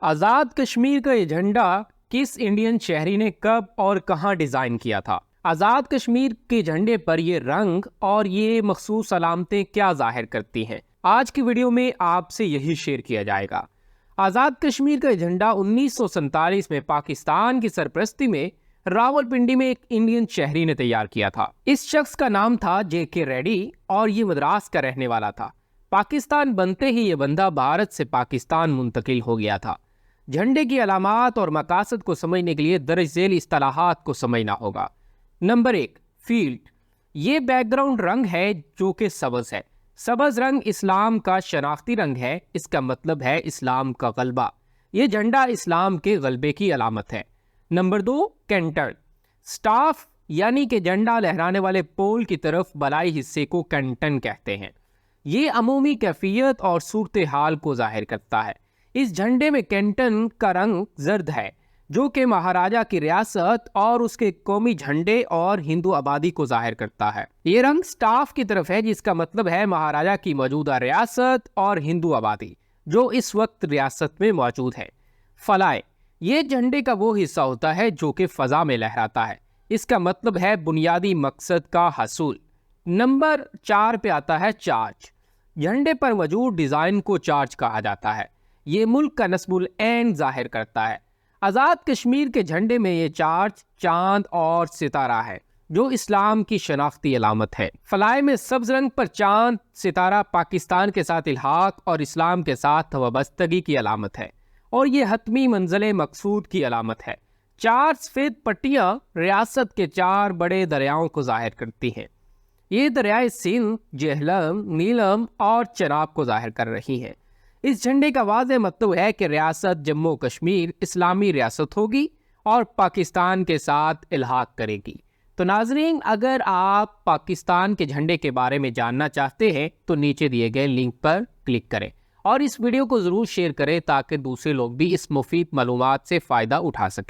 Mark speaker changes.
Speaker 1: आजाद कश्मीर का ये झंडा किस इंडियन शहरी ने कब और कहां डिजाइन किया था? आजाद कश्मीर के झंडे पर ये रंग और ये मखसूस अलामतें क्या जाहिर करती हैं? आज की वीडियो में आपसे यही शेयर किया जाएगा। आजाद कश्मीर का झंडा 1947 में पाकिस्तान की सरपरस्ती में रावलपिंडी में एक इंडियन शहरी ने तैयार किया था। इस शख्स का नाम था J.K. रेड्डी और ये मद्रास का रहने वाला था। पाकिस्तान बनते ही ये बंदा भारत से पाकिस्तान मुंतकिल हो गया था। झंडे की अलामात और मकासद को समझने के लिए दर्ज झेल इस्तिलाहात को समझना होगा। Number 1, field. ये बैकग्राउंड रंग है जो कि सब्ज है। सब्ज रंग इस्लाम का शनाख्ती रंग है, इसका मतलब है इस्लाम का गलबा। ये झंडा इस्लाम के गलबे की अलामत है। Number 2, Canton. स्टाफ यानी कि झंडा लहराने वाले पोल की तरफ बलाई हिस्से को कैंटन कहते हैं। ये अमूमी कैफियत और सूरत हाल को जाहिर करता है। इस झंडे में कैंटन का रंग जर्द है जो कि महाराजा की रियासत और उसके कौमी झंडे और हिंदू आबादी को जाहिर करता है। ये रंग स्टाफ की तरफ है जिसका मतलब है महाराजा की मौजूदा रियासत और हिंदू आबादी जो इस वक्त रियासत में मौजूद है। फलाए। ये झंडे का वो हिस्सा होता है जो कि फजा में लहराता है, इसका मतलब है बुनियादी मकसद का हसूल। नंबर 4 पे आता है चार्ज। झंडे पर मौजूद डिजाइन को चार्ज कहा जाता है। ये मुल्क का नस्बुल ऐन जाहिर करता है। आज़ाद कश्मीर के झंडे में ये चार्ज चांद और सितारा है जो इस्लाम की शनाख्ती अलामत है। फलाए में सब्ज रंग पर चांद सितारा पाकिस्तान के साथ इल्हाक और इस्लाम के साथ वाबस्तगी की अलामत है और ये हतमी मंजिल मकसूद की अलामत है। 4 सफ़ेद पट्टियाँ रियासत के 4 बड़े दरियाओं को जाहिर करती हैं। ये दरियाए सिंध, जेहलम, नीलम और चनाब को जाहिर कर रही हैं। इस झंडे का वाज़ेह मतलब है कि रियासत जम्मू कश्मीर इस्लामी रियासत होगी और पाकिस्तान के साथ इल्हाक करेगी। तो नाज़रीन, अगर आप पाकिस्तान के झंडे के बारे में जानना चाहते हैं तो नीचे दिए गए लिंक पर क्लिक करें और इस वीडियो को ज़रूर शेयर करें ताकि दूसरे लोग भी इस मुफीद मालूमात से फ़ायदा उठा सकें।